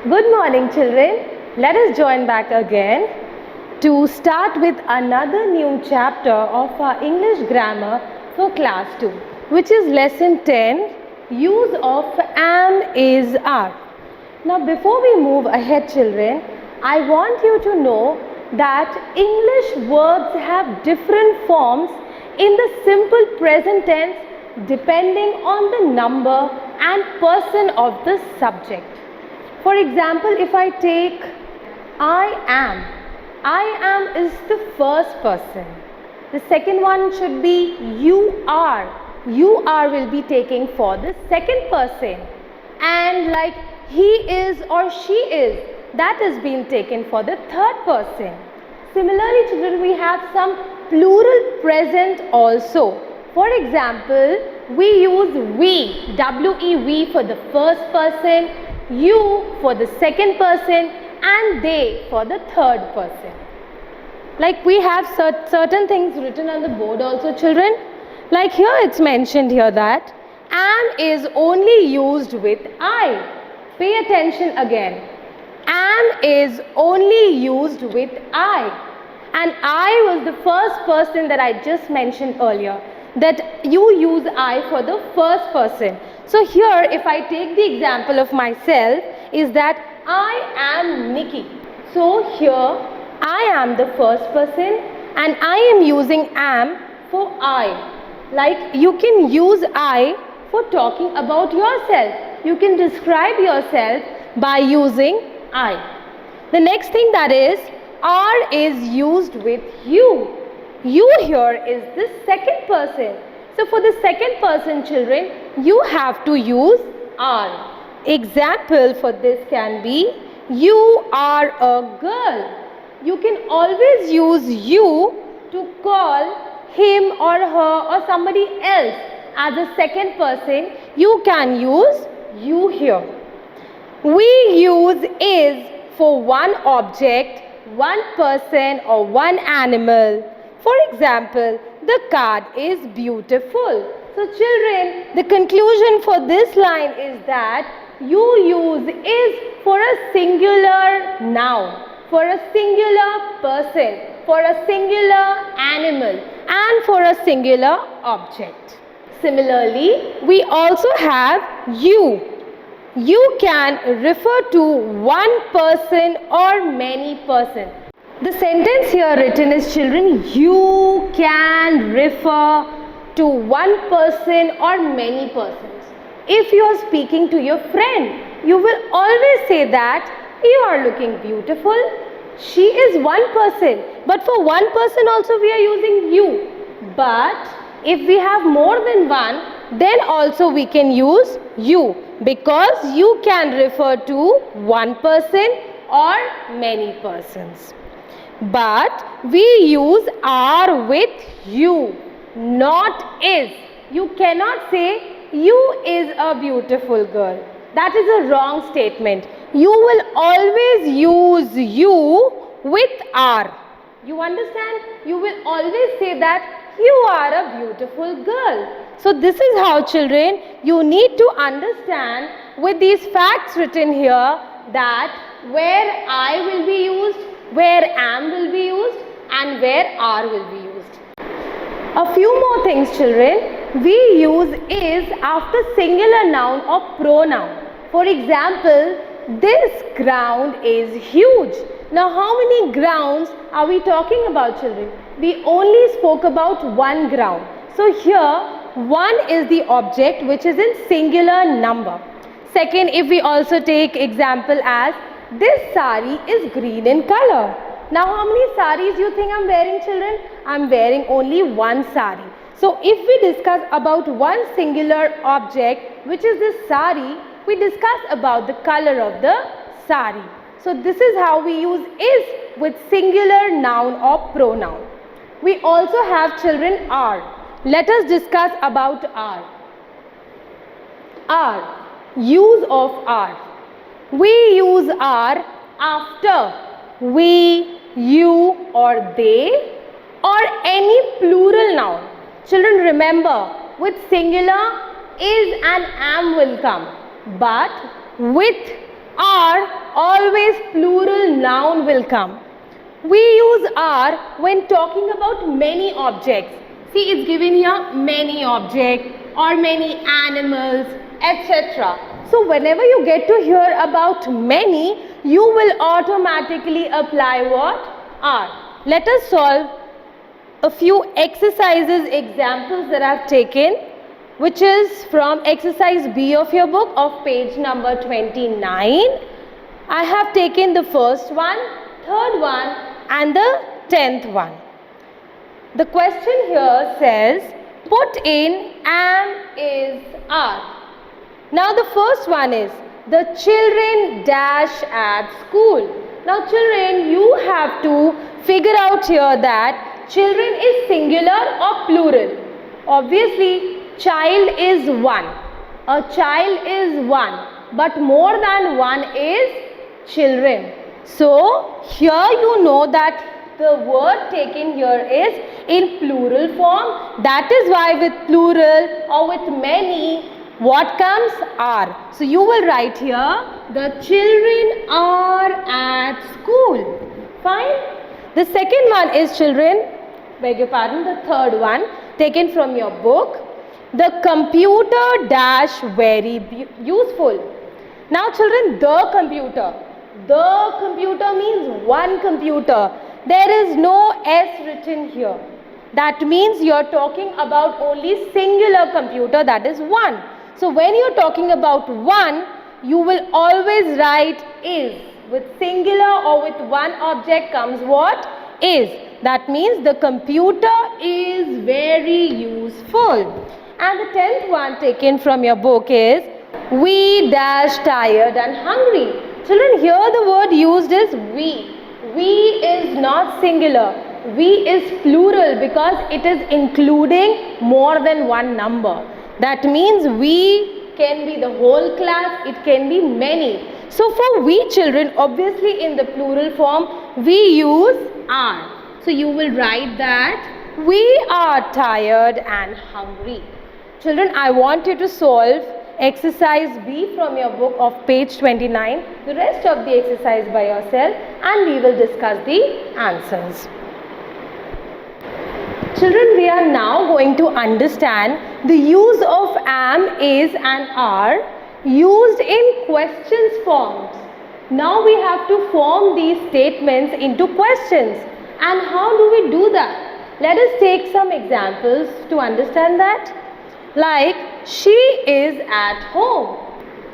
Good morning, children. Let us join back again to start with another new chapter of our English grammar for class 2, which is lesson 10, use of am, is, are. Now, before we move ahead, children, I want you to know that English verbs have different forms in the simple present tense depending on the number and person of the subject. For example, if I take I am is the first person. The second one should be you are. You are will be taking for the second person. And like he is or she is, that is being taken for the third person. Similarly, children, we have some plural present also. For example, we use we, W-E, for the first person, you for the second person, and they for the third person. Like we have certain things written on the board also, children. Like here it's mentioned here that am is only used with I. Pay attention again. Am is only used with I. And I was the first person that I just mentioned earlier, that you use I for the first person. So here if I take the example of myself is that I am Nikki. So here I am the first person and I am using am for I. Like you can use I for talking about yourself. You can describe yourself by using I. The next thing that is are is used with you. You here is the second person. So for the second person, children, you have to use are. Example for this can be you are a girl. You can always use you to call him or her or somebody else as a second person. You can use you here. We use is for one object, one person or one animal. For example, the card is beautiful. So children, the conclusion for this line is that you use is for a singular noun, for a singular person, for a singular animal and for a singular object. Similarly, we also have you. You can refer to one person or many persons. The sentence here written is, children, you can refer to one person or many persons. If you are speaking to your friend, you will always say that you are looking beautiful. She is one person, but for one person also we are using you. But if we have more than one, then also we can use you, because you can refer to one person or many persons. But we use are with you, not is. You cannot say you is a beautiful girl. That is a wrong statement. You will always use you with are. You understand? You will always say that you are a beautiful girl. So this is how, children, you need to understand with these facts written here that where I will be used, where am will be used and where are will be used. A few more things, children. We use is after singular noun or pronoun. For example, this ground is huge. Now how many grounds are we talking about, children? We only spoke about one ground. So here one is the object which is in singular number. Second, if we also take example as this sari is green in color. Now how many saris you think I'm wearing, children? I'm wearing only one sari. So if we discuss about one singular object which is this sari, we discuss about the color of the sari. So this is how we use is with singular noun or pronoun. We also have, children, are. Let us discuss about are. Are. Use of are. We use are after we, you or they or any plural noun. Children, remember, with singular is and am will come, but with are always plural noun will come. We use are when talking about many objects. See, it's given here many objects or many animals, etc. So whenever you get to hear about many, you will automatically apply what? Are. Let us solve a few exercises, examples that I've taken, which is from exercise B of your book of page number 29. I have taken the first one, third one and the 10th one. The question here says, put in am, is, are. Now the first one is, the children dash at school. Now children, you have to figure out here that children is singular or plural. Obviously, child is one. A child is one. But more than one is children. So, here you know that the word taken here is in plural form. That is why with plural or with many, what comes? Are. So, you will write here, the children are at school. Fine. The second one is children, beg your pardon, the third one taken from your book. The computer dash very useful. Now children, the computer. The computer means one computer. There is no S written here. That means you are talking about only singular computer, that is one. So when you are talking about one, you will always write is. With singular or with one object comes what? Is. That means the computer is very useful. And the 10th one taken from your book is, we dash tired and hungry. Children, here the word used is we. We is not singular. We is plural because it is including more than one number. That means we can be the whole class, it can be many. So for we children, obviously in the plural form, we use are. So you will write that we are tired and hungry. Children, I want you to solve exercise B from your book of page 29, the rest of the exercise by yourself, and we will discuss the answers. Children, we are now going to understand the use of am, is and are used in questions forms. Now we have to form these statements into questions. And how do we do that? Let us take some examples to understand that. Like, she is at home.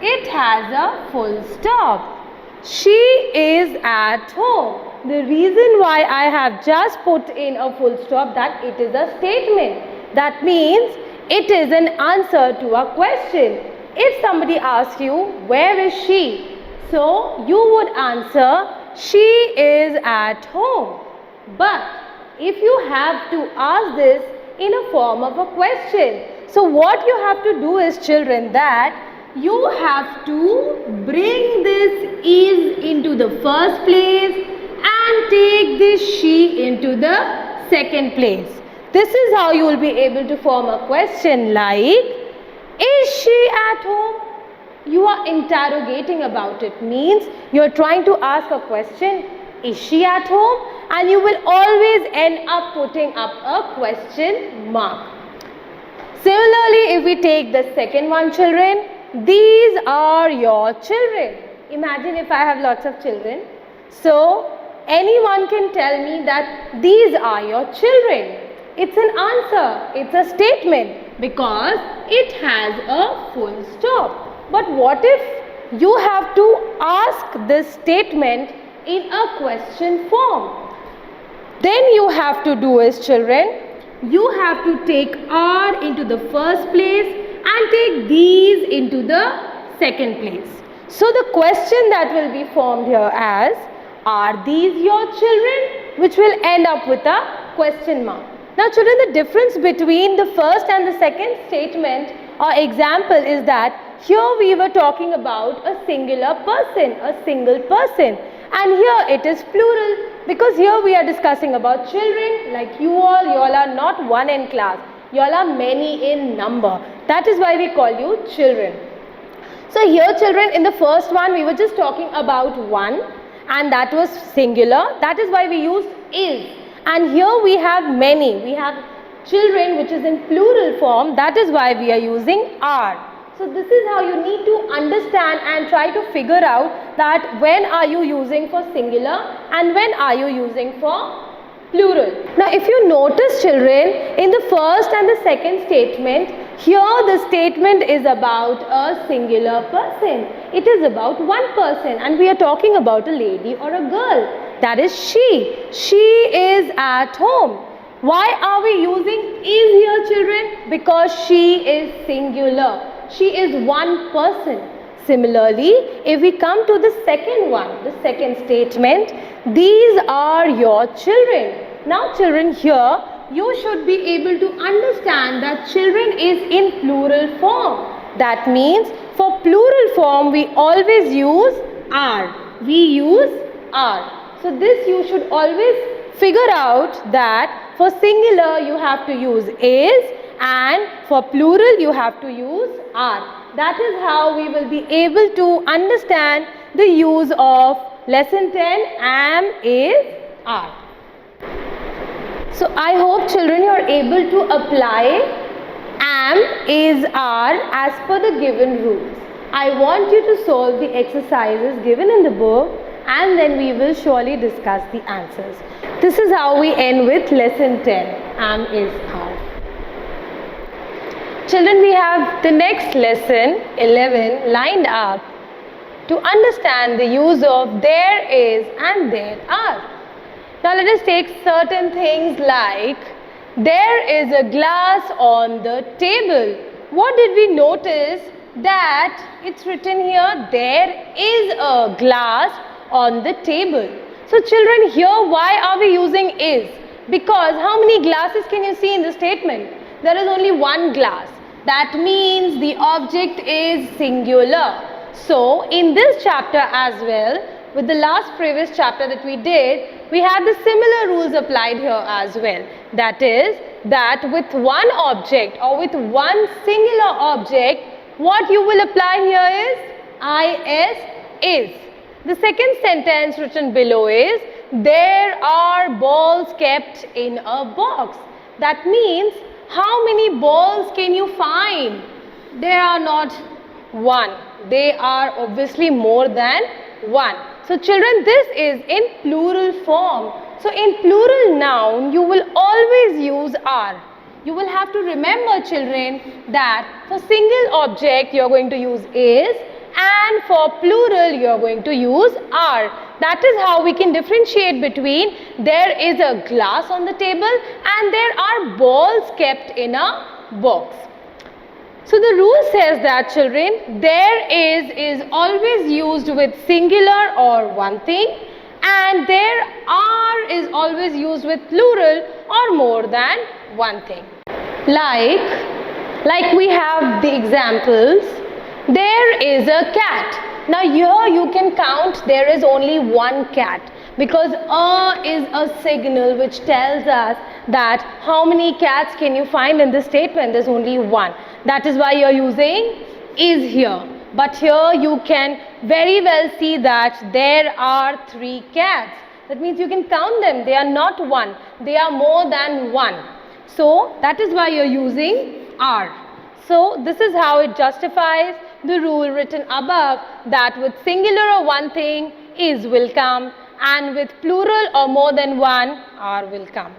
It has a full stop. She is at home. The reason why I have just put in a full stop, that it is a statement. That means it is an answer to a question. If somebody asks you, where is she? So, you would answer, she is at home. But, if you have to ask this in a form of a question, so what you have to do is, children, that you have to bring this is into the first place and take this she into the second place. This is how you will be able to form a question like, is she at home? You are interrogating about it, means you are trying to ask a question, is she at home? And you will always end up putting up a question mark. Similarly, if we take the second one, children, these are your children. Imagine if I have lots of children. So, anyone can tell me that these are your children. It's an answer, it's a statement because it has a full stop. But what if you have to ask this statement in a question form? Then you have to do is, children, you have to take are into the first place and take these into the second place. So the question that will be formed here as, are these your children? Which will end up with a question mark. Now children, the difference between the first and the second statement or example is that here we were talking about a singular person, a single person. And here it is plural because here we are discussing about children like you all are not one in class. You all are many in number. That is why we call you children. So here children, in the first one we were just talking about one, and that was singular. That is why we used is. And here we have many. We have children, which is in plural form. That is why we are using are. So this is how you need to understand and try to figure out that when are you using for singular and when are you using for plural. Now if you notice children, in the first and the second statement, here the statement is about a singular person. It is about one person, and we are talking about a lady or a girl. That is she. She is at home. Why are we using is here children? Because she is singular. She is one person. Similarly, if we come to the second one, the second statement, these are your children. Now children, here you should be able to understand that children is in plural form. That means for plural form we always use are. We use are. So this you should always figure out that for singular you have to use is, and for plural you have to use are. That is how we will be able to understand the use of lesson 10 am, is, are. So I hope children you are able to apply am, is, are as per the given rules. I want you to solve the exercises given in the book, and then we will surely discuss the answers. This is how we end with lesson 10, am, is, are. Children, we have the next lesson 11 lined up to understand the use of there is and there are. Now let us take certain things like there is a glass on the table. What did we notice? That it's written here there is a glass on the table. So children, here why are we using is? Because how many glasses can you see in the statement? There is only one glass. That means the object is singular. So in this chapter as well, with the last previous chapter that we did, we had the similar rules applied here as well. That is that with one object or with one singular object, what you will apply here is. The second sentence written below is there are balls kept in a box. That means how many balls can you find? There are not one. They are obviously more than one. So children, this is in plural form. So in plural noun, you will always use are. You will have to remember children that for single object you are going to use is, and for plural you are going to use are. That is how we can differentiate between there is a glass on the table and there are balls kept in a box. So the rule says that children, there is always used with singular or one thing, and there are is always used with plural or more than one thing. Like we have the examples, there is a cat. Now here you can count there is only one cat, because is a signal which tells us that how many cats can you find in this statement. There's only one. That is why you're using is here. But here you can very well see that there are 3 cats. That means you can count them. They are not one. They are more than one. So that is why you're using are. So this is how it justifies the rule written above, that with singular or one thing is will come, and with plural or more than one are will come.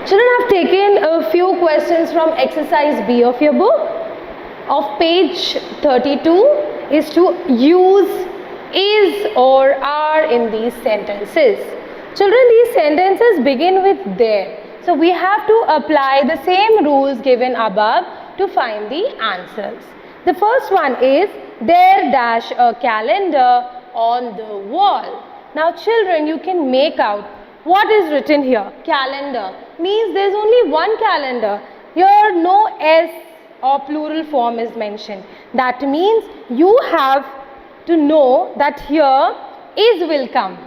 Children, have taken a few questions from exercise B of your book. Of page 32 is to use is or are in these sentences. Children, these sentences begin with there. So we have to apply the same rules given above to find the answers. The first one is there dash a calendar on the wall. Now children, you can make out what is written here. Calendar means there is only one calendar. Here no S or plural form is mentioned. That means you have to know that here is will come.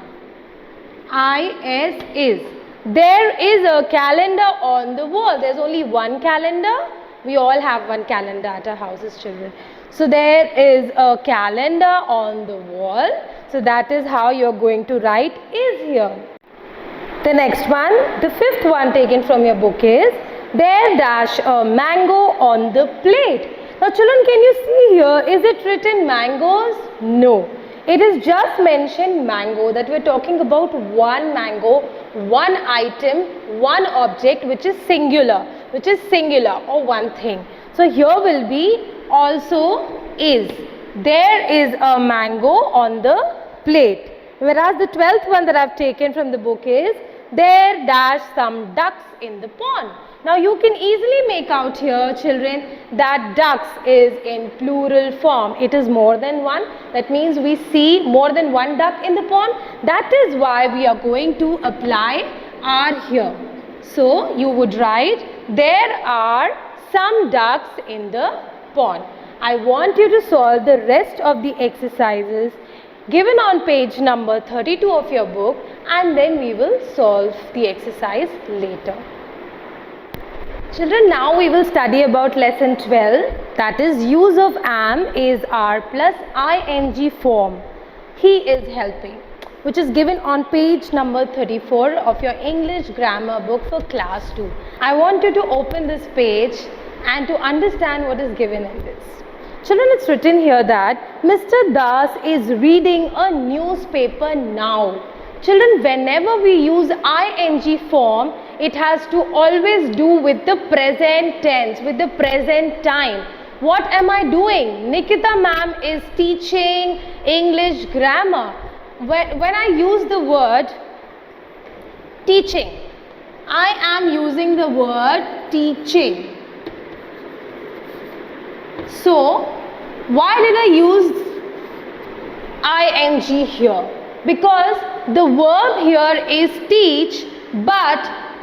Is. There is a calendar on the wall. There is only one calendar We all have one calendar at our houses, children. So there is a calendar on the wall. So that is how you're going to write is here. The next one, the fifth one taken from your book is, there dash a mango on the plate. Now children, can you see here, is it written mangoes? No. It is just mentioned mango, that we're talking about one mango, one item, one object which is singular or one thing. So here will be also is. There is a mango on the plate. Whereas the 12th one that I've taken from the book is, there dash some ducks in the pond. Now you can easily make out here, children, that ducks is in plural form. It is more than one. That means we see more than one duck in the pond. That is why we are going to apply are here. So you would write, there are some ducks in the pond. I want you to solve the rest of the exercises given on page number 32 of your book, and then we will solve the exercise later. Children, now we will study about lesson 12, that is use of am, is, are plus ing form. He is helping, which is given on page number 34 of your English grammar book for class 2. I want you to open this page and to understand what is given in this. Children, it's written here that Mr. Das is reading a newspaper now. Children, whenever we use ing form, it has to always do with the present tense, with the present time. What am I doing? Nikita ma'am is teaching English grammar. When I use the word teaching, I am using the word teaching. So, why did I use ing here? Because the verb here is teach, but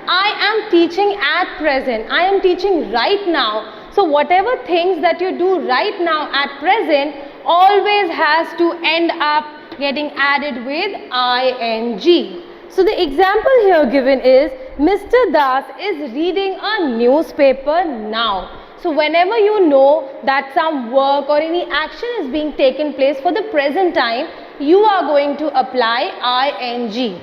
I am teaching at present. I am teaching right now. So, whatever things that you do right now at present always has to end up getting added with ing. So, the example here given is Mr. Das is reading a newspaper now. So, whenever you know that some work or any action is being taken place for the present time, you are going to apply ing.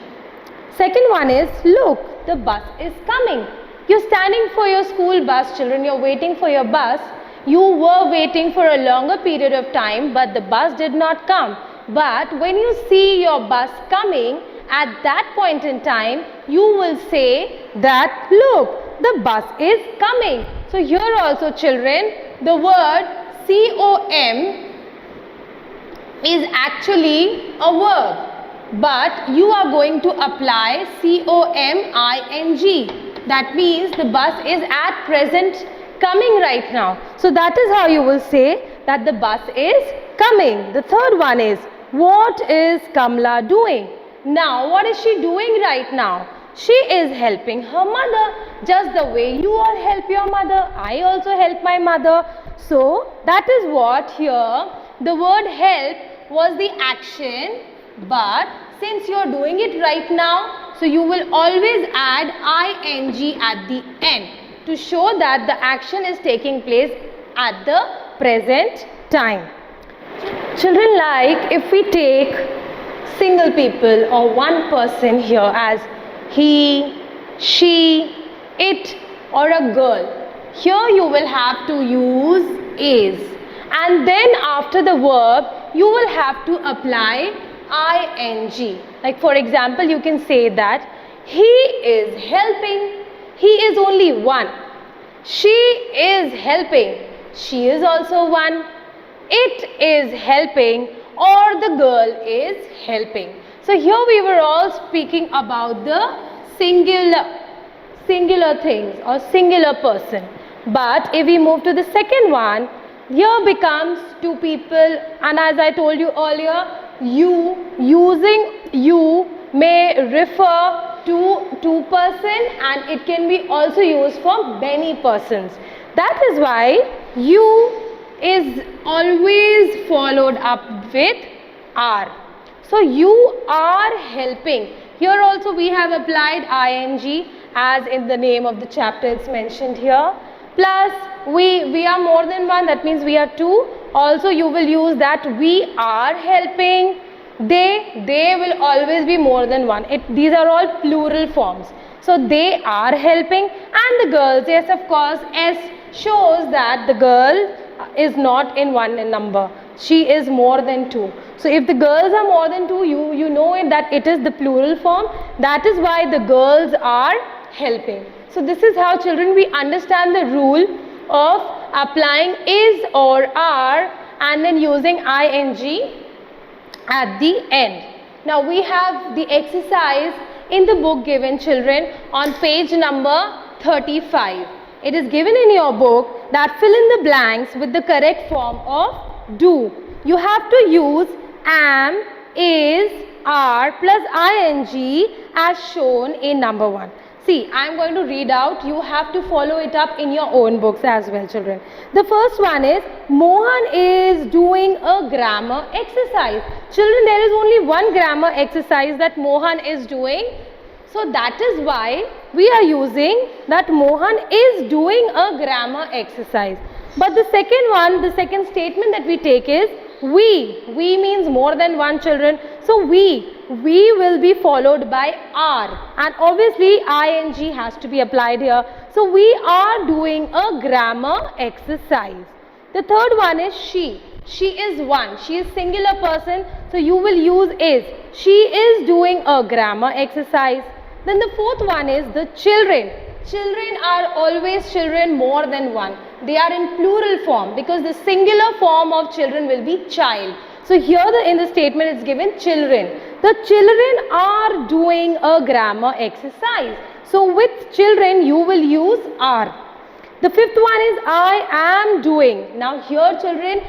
Second one is, look, the bus is coming. You're standing for your school bus, children. You're waiting for your bus. You were waiting for a longer period of time, but the bus did not come. But when you see your bus coming, at that point in time, you will say that, look, the bus is coming. So here also, children, the word com is actually a verb, but you are going to apply coming. That means the bus is at present coming right now. So that is how you will say that the bus is coming. The third one is, what is Kamla doing? Now, what is she doing right now? She is helping her mother, just the way you all help your mother. I also help my mother. So, that is what here, the word help was the action, but since you are doing it right now, so you will always add ing at the end to show that the action is taking place at the present time. Children, like if we take single people or one person here as he, she, it or a girl, here you will have to use is, and then after the verb you will have to apply ing. Like for example, you can say that he is helping, he is only one. She is helping, she is also one. It is helping, or the girl is helping. So here we were all speaking about the singular things or singular person. But if we move to the second one, here becomes two people, and as I told you earlier, you, using you may refer to two person, and it can be also used for many persons. That is why you is always followed up with are. So you are helping. Here also we have applied ing as in the name of the chapter it's mentioned here, plus we are more than one, that means we are two. Also you will use that we are helping. They will always be more than one. These are all plural forms. So they are helping. And the girls, yes, of course, S shows that the girl is not in one number. She is more than two. So if the girls are more than two, you know it that it is the plural form. That is why the girls are helping. So this is how, children, we understand the rule of applying is or are and then using ing at the end. Now we have the exercise in the book given, children, on page number 35. It is given in your book that fill in the blanks with the correct form of do. You have to use am, is, are plus ing as shown in number 1. See, I am going to read out. You have to follow it up in your own books as well, children. The first one is, Mohan is doing a grammar exercise. Children, there is only one grammar exercise that Mohan is doing. So that is why we are using that Mohan is doing a grammar exercise. But the second one, the second statement that we take is we. We means more than one, children. So we will be followed by are, and obviously ing has to be applied here. So we are doing a grammar exercise. The third one is she. She is one. She is singular person. So you will use is. She is doing a grammar exercise. Then the fourth one is the children. Children are always children more than one. They are in plural form because the singular form of children will be child. So here in the statement it's given children. The children are doing a grammar exercise. So with children you will use are. The fifth one is I am doing. Now here, children,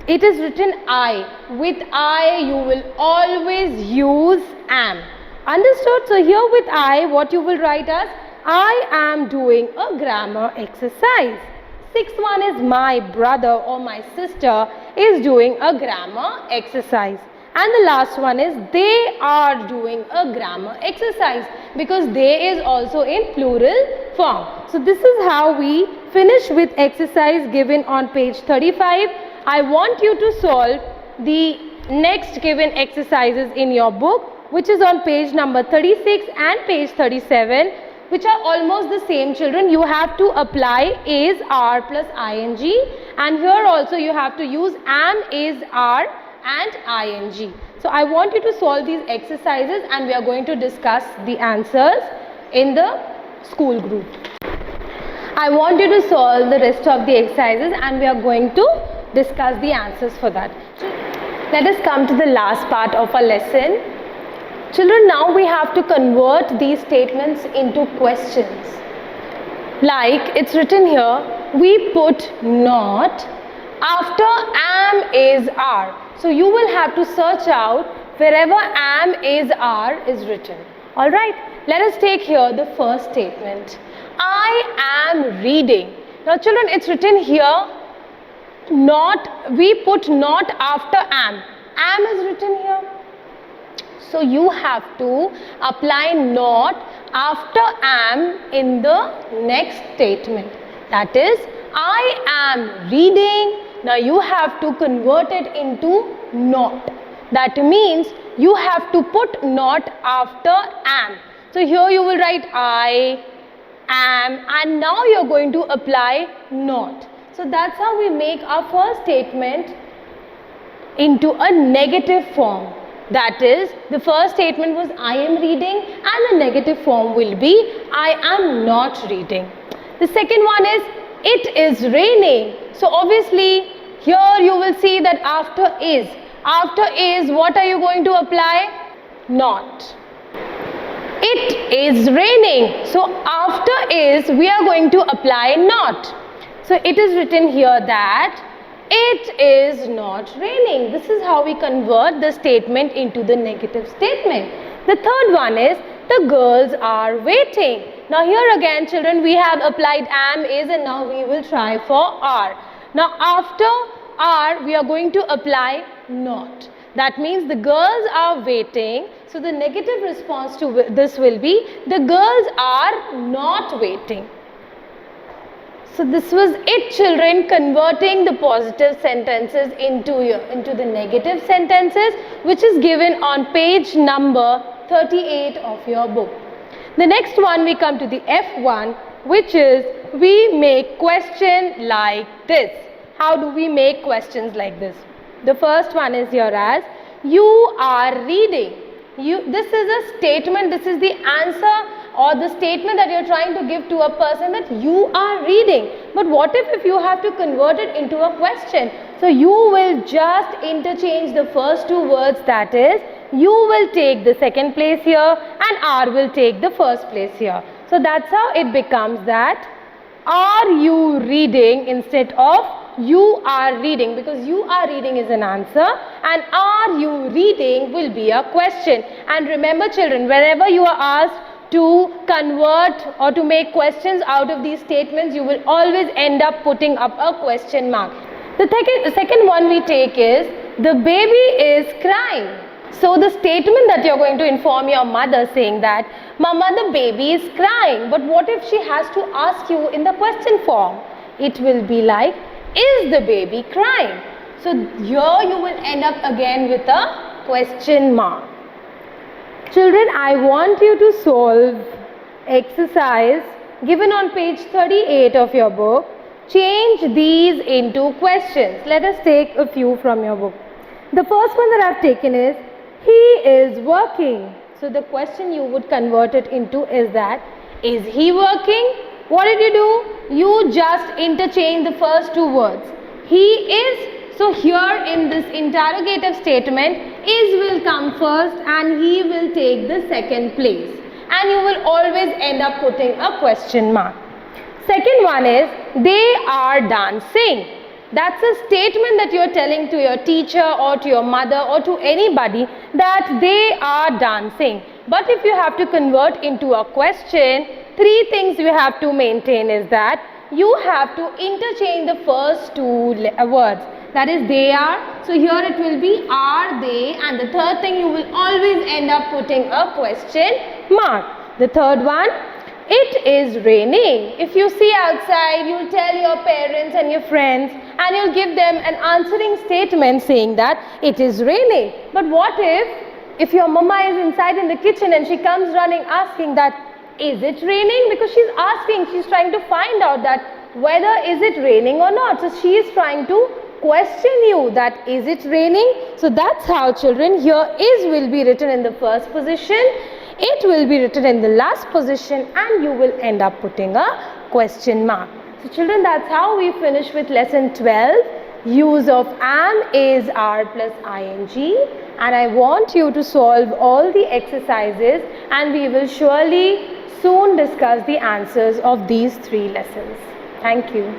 it is written I. With I you will always use am. Understood? So here with I, what you will write as I am doing a grammar exercise. Sixth one is my brother or my sister is doing a grammar exercise. And the last one is they are doing a grammar exercise because they is also in plural form. So this is how we finish with exercise given on page 35. I want you to solve the next given exercises in your book, which is on page number 36 and page 37, which are almost the same, children. You have to apply is, are plus ing, and here also you have to use am, is, are and ing. So I want you to solve these exercises and we are going to discuss the answers in the school group. I want you to solve the rest of the exercises and we are going to discuss the answers for that. Let us come to the last part of our lesson. Children, now we have to convert these statements into questions. Like it's written here, we put not after am, is, are. So you will have to search out wherever am, is, are is written. Alright, let us take here the first statement. I am reading. Now children, it's written here, not, we put not after am. Am is written here. So you have to apply not after am in the next statement. That is, I am reading. Now you have to convert it into not. That means you have to put not after am. So here you will write I am and now you are going to apply not. So that's how we make our first statement into a negative form. That is, the first statement was I am reading and the negative form will be I am not reading. The second one is it is raining. So obviously here you will see that after is what are you going to apply? Not. It is raining. So after is we are going to apply not. So it is written here that it is not raining. This is how we convert the statement into the negative statement. The third one is the girls are waiting. Now here again, children, we have applied am, is, and now we will try for are. Now after are we are going to apply not. That means the girls are waiting. So the negative response to this will be the girls are not waiting. So this was it, children, converting the positive sentences into the negative sentences, which is given on page number 38 of your book. The next one, we come to the F1, which is we make question like this. How do we make questions like this? The first one is here as you are reading. This is a statement, this is the answer or the statement that you're trying to give to a person, that you are reading. But what if you have to convert it into a question? So you will just interchange the first two words, that is, you will take the second place here and are will take the first place here. So that's how it becomes that are you reading instead of you are reading, because you are reading is an answer and are you reading will be a question. And remember, children, whenever you are asked to convert or to make questions out of these statements, you will always end up putting up a question mark. The second one we take is the baby is crying. So the statement that you're going to inform your mother saying that, Mama, the baby is crying. But what if she has to ask you in the question form? It will be like, is the baby crying? So here you will end up again with a question mark. Children, I want you to solve exercise given on page 38 of your book. Change these into questions. Let us take a few from your book. The first one that I have taken is, he is working. So the question you would convert it into is that, is he working? What did you do? You just interchange the first two words. He is. So here in this interrogative statement, is will come first and he will take the second place. And you will always end up putting a question mark. Second one is, they are dancing. That's a statement that you're telling to your teacher or to your mother or to anybody that they are dancing. But if you have to convert into a question, three things you have to maintain is that you have to interchange the first two words. That is, they are. So here it will be are they, and the third thing you will always end up putting a question mark. The third one, it is raining. If you see outside, you'll tell your parents and your friends and you'll give them an answering statement saying that it is raining. But what if your mama is inside in the kitchen and she comes running asking that, is it raining? Because she's asking, she's trying to find out that whether is it raining or not. So she is trying to question you that is it raining? So that's how, children, here is will be written in the first position. It will be written in the last position and you will end up putting a question mark. So children, that's how we finish with lesson 12. Use of am, is, are plus ing. And I want you to solve all the exercises and we will surely soon discuss the answers of these three lessons. Thank you.